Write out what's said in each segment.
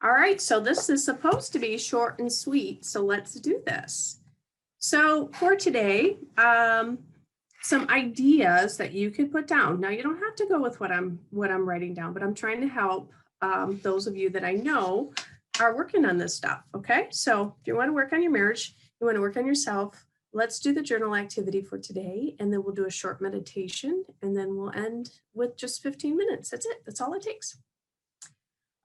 All right, so this is supposed to be short and sweet, so let's do this. So for today, some ideas that you could put down. Now you don't have to go with what I'm writing down, but I'm trying to help those of you that I know are working on this stuff. Okay, so if you want to work on your marriage, you want to work on yourself. Let's do the journal activity for today, and then we'll do a short meditation, and then we'll end with just 15 minutes. That's it. That's all it takes.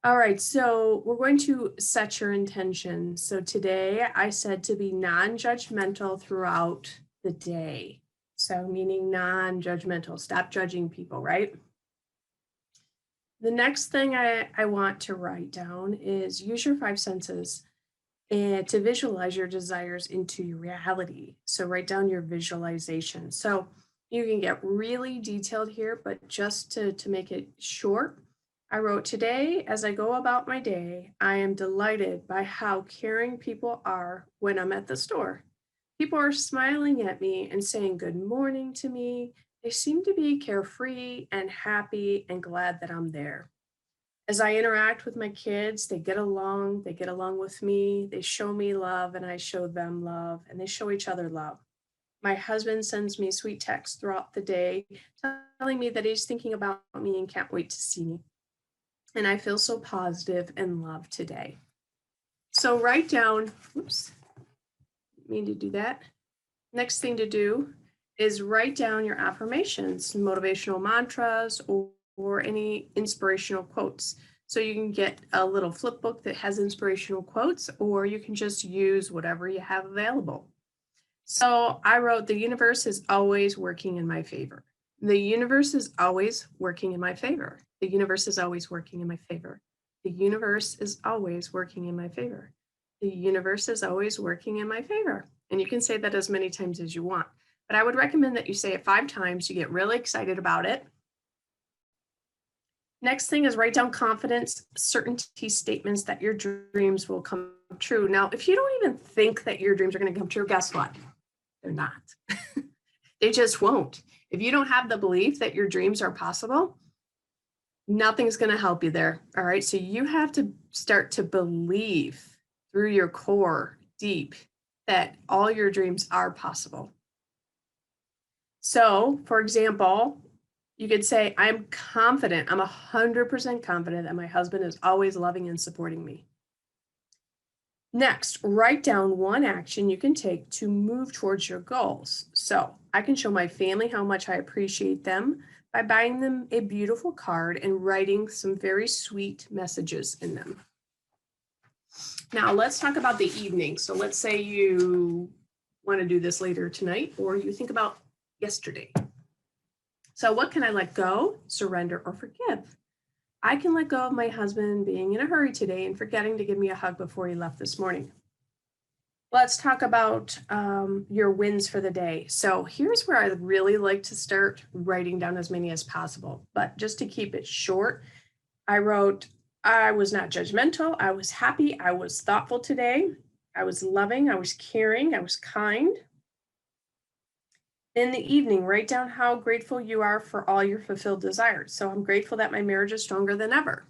All right, so we're going to set your intention. So today I said to be non-judgmental throughout the day. So meaning non-judgmental, stop judging people, right? The next thing I want to write down is use your five senses and to visualize your desires into your reality. So write down your visualization. So you can get really detailed here, but just to make it short, I wrote today, as I go about my day, I am delighted by how caring people are when I'm at the store. People are smiling at me and saying good morning to me. They seem to be carefree and happy and glad that I'm there. As I interact with my kids, they get along with me, they show me love, and I show them love, and they show each other love. My husband sends me sweet texts throughout the day, telling me that he's thinking about me and can't wait to see me. And I feel so positive and loved today. So write down, oops, didn't mean to do that. Next thing to do is write down your affirmations, motivational mantras, or any inspirational quotes. So you can get a little flip book that has inspirational quotes, or you can just use whatever you have available. So I wrote, the universe is always working in my favor. The universe is always working in my favor. The universe is always working in my favor. The universe is always working in my favor. The universe is always working in my favor. And you can say that as many times as you want. But I would recommend that you say it 5 times. You get really excited about it. Next thing is write down confidence, certainty statements that your dreams will come true. Now, if you don't even think that your dreams are going to come true, guess what? They're not. They just won't. If you don't have the belief that your dreams are possible, nothing's going to help you there. All right. So you have to start to believe through your core deep that all your dreams are possible. So, for example, you could say, I'm confident, I'm 100% confident that my husband is always loving and supporting me. Next, write down one action you can take to move towards your goals. So I can show my family how much I appreciate them by buying them a beautiful card and writing some very sweet messages in them. Now let's talk about the evening. So let's say you want to do this later tonight, or you think about yesterday. So what can I let go, surrender, or forgive? I can let go of my husband being in a hurry today and forgetting to give me a hug before he left this morning. Let's talk about your wins for the day. So here's where I really like to start writing down as many as possible. But just to keep it short, I wrote, I was not judgmental. I was happy. I was thoughtful today. I was loving. I was caring. I was kind. In the evening, write down how grateful you are for all your fulfilled desires. So I'm grateful that my marriage is stronger than ever.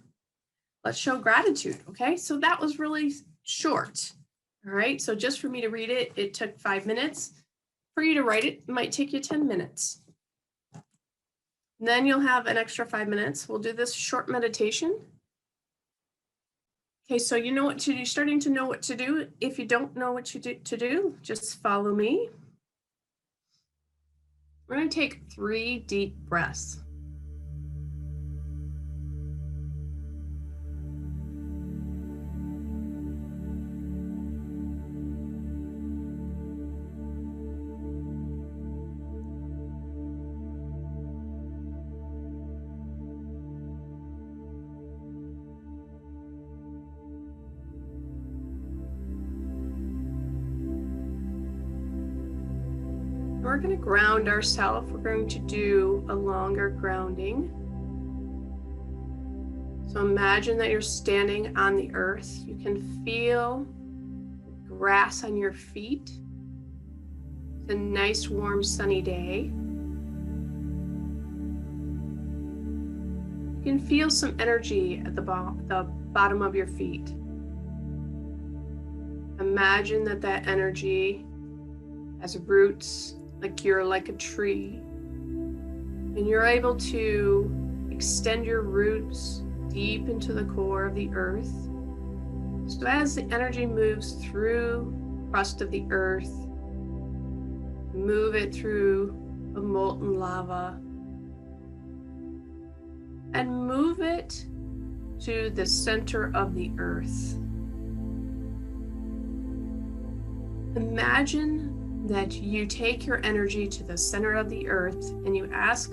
Let's show gratitude. Okay, so that was really short. All right, so just for me to read it, it took 5 minutes. For you to write it, it might take you 10 minutes. Then you'll have an extra 5 minutes. We'll do this short meditation. Okay, so you know what to do, starting to know what to do. If you don't know what to do, just follow me. We're going to take 3 deep breaths. We're going to ground ourselves. We're going to do a longer grounding. So imagine that you're standing on the earth. You can feel grass on your feet. It's a nice, warm, sunny day. You can feel some energy at the bottom of your feet. Imagine that that energy has roots, like you're like a tree, and you're able to extend your roots deep into the core of the earth. So as the energy moves through the crust of the earth, move it through the molten lava, and move it to the center of the earth. Imagine that you take your energy to the center of the earth and you ask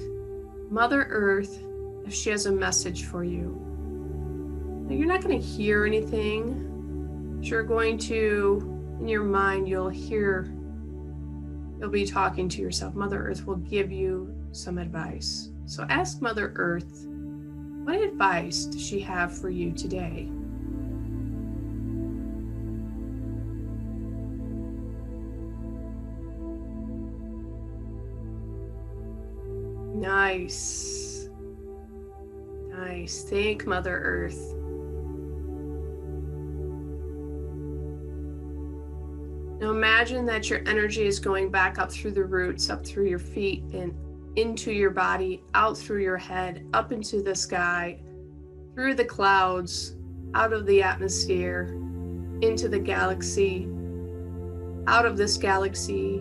Mother Earth if she has a message for you. Now, you're not going to hear anything. You're going to, in your mind, you'll be talking to yourself. Mother Earth will give you some advice. So ask Mother Earth, what advice does she have for you today? Nice. Nice. Thank Mother Earth. Now imagine that your energy is going back up through the roots, up through your feet, and into your body, out through your head, up into the sky, through the clouds, out of the atmosphere, into the galaxy, out of this galaxy,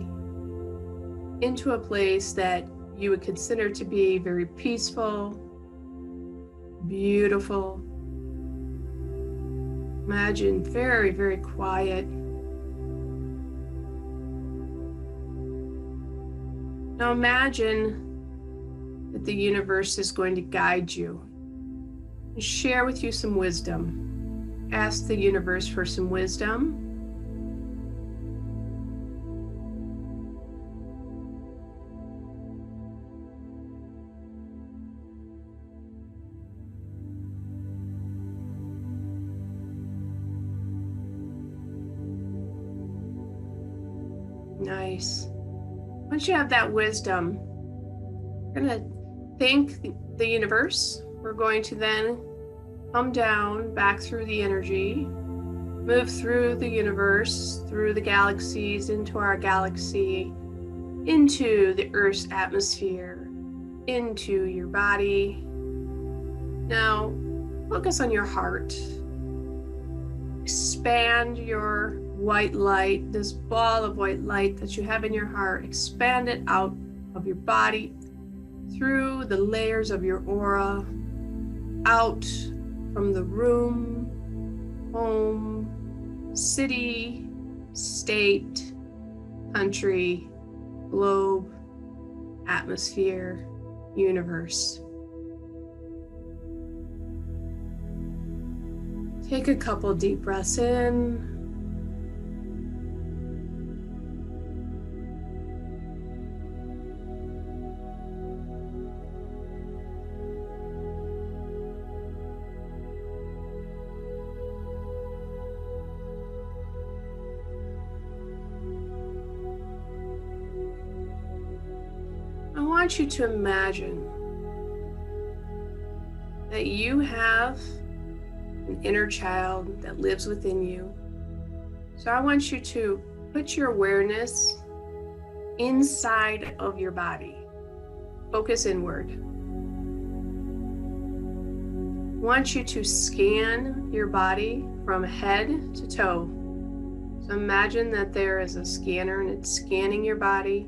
into a place that you would consider to be very peaceful, beautiful. Imagine very, very quiet. Now imagine that the universe is going to guide you and share with you some wisdom. Ask the universe for some wisdom. Nice. Once you have that wisdom, you're going to thank the universe. We're going to then come down back through the energy, move through the universe, through the galaxies, into our galaxy, into the Earth's atmosphere, into your body. Now, focus on your heart. Expand your white light, this ball of white light that you have in your heart, expand it out of your body, through the layers of your aura, out from the room, home, city, state, country, globe, atmosphere, universe. Take a couple deep breaths in. I want you to imagine that you have an inner child that lives within you. So I want you to put your awareness inside of your body. Focus inward. I want you to scan your body from head to toe. So imagine that there is a scanner and it's scanning your body.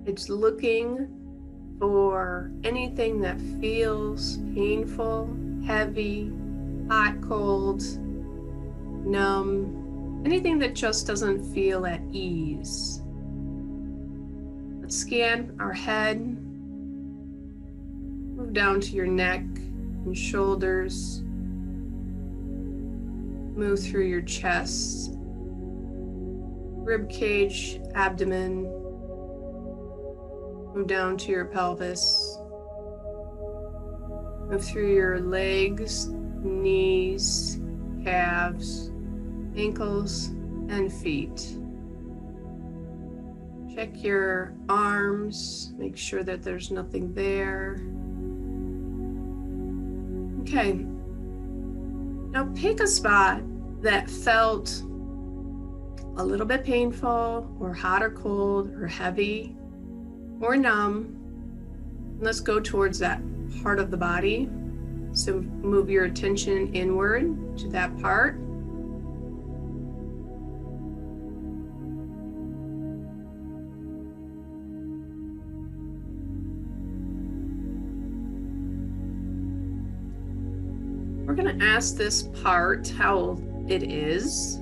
It's looking for anything that feels painful, heavy, hot, cold, numb, anything that just doesn't feel at ease. Let's scan our head, move down to your neck and shoulders, move through your chest, rib cage, abdomen, move down to your pelvis, move through your legs, knees, calves, ankles, and feet. Check your arms, make sure that there's nothing there. Okay. Now pick a spot that felt a little bit painful or hot or cold or heavy or numb. Let's go towards that part of the body. So move your attention inward to that part. We're going to ask this part how it is.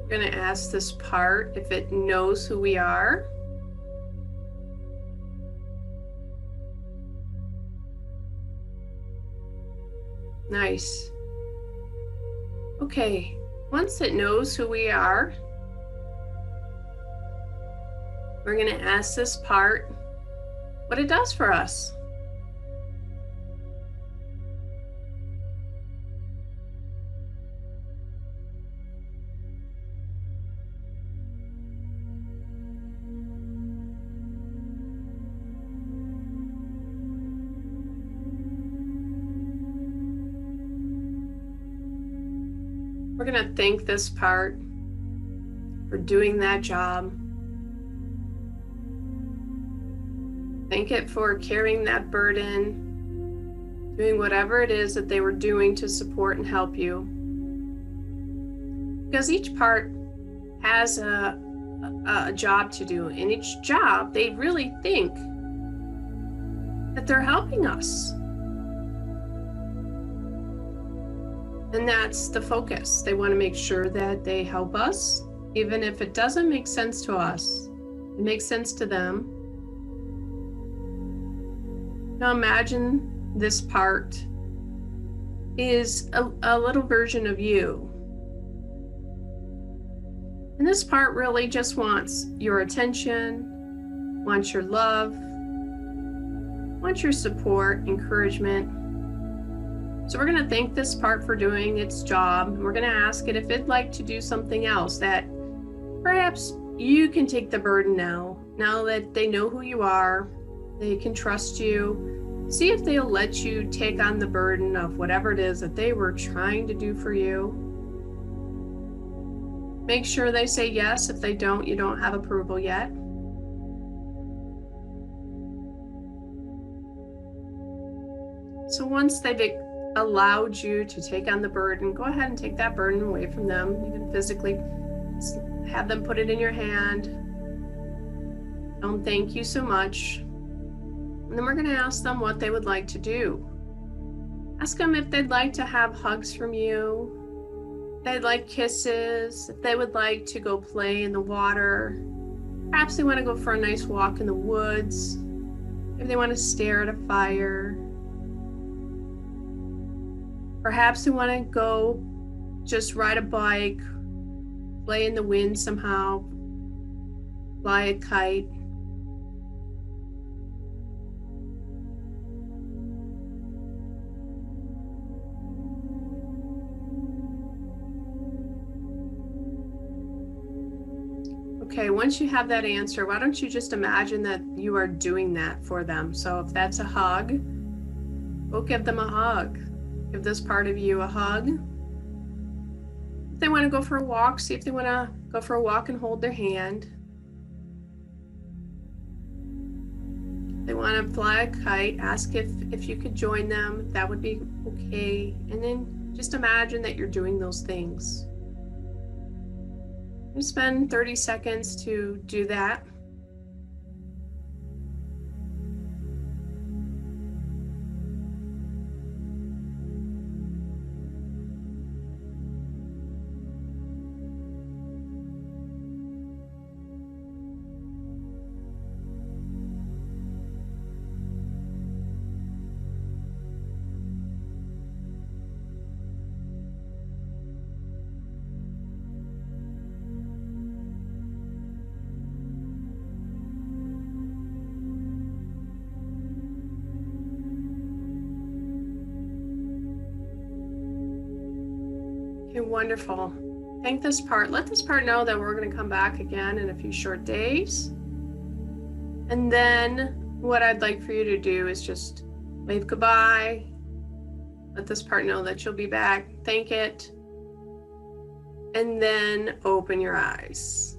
We're going to ask this part if it knows who we are. Nice. Okay, once it knows who we are, we're going to ask this part what it does for us. We're going to thank this part for doing that job. Thank it for carrying that burden, doing whatever it is that they were doing to support and help you. Because each part has a job to do. In each job, they really think that they're helping us. And that's the focus. They want to make sure that they help us, even if it doesn't make sense to us. It makes sense to them. Now imagine this part is a little version of you. And this part really just wants your attention, wants your love, wants your support, encouragement. So we're going to thank this part for doing its job. We're going to ask it if it'd like to do something else that perhaps you can take the burden now that they know who you are, they can trust you. See if they'll let you take on the burden of whatever it is that they were trying to do for you. Make sure they say yes. If they don't, you don't have approval yet. So once they've allowed you to take on the burden, go ahead and take that burden away from them. Even physically, have them put it in your hand. Thank you so much. And then we're going to ask them what they would like to do. Ask them if they'd like to have hugs from you, if they'd like kisses, if they would like to go play in the water. Perhaps they want to go for a nice walk in the woods. If they want to stare at a fire. Perhaps they want to go just ride a bike, play in the wind somehow, fly a kite. Okay, once you have that answer, why don't you just imagine that you are doing that for them? So if that's a hug, go give them a hug. Give this part of you a hug. If they want to go for a walk, see if they want to go for a walk and hold their hand. If they want to fly a kite, ask if you could join them. That would be okay. And then just imagine that you're doing those things. You spend 30 seconds to do that. wonderful. Thank this part. Let this part know that we're going to come back again in a few short days. And then what I'd like for you to do is just wave goodbye. Let this part know that you'll be back. Thank it. And then open your eyes.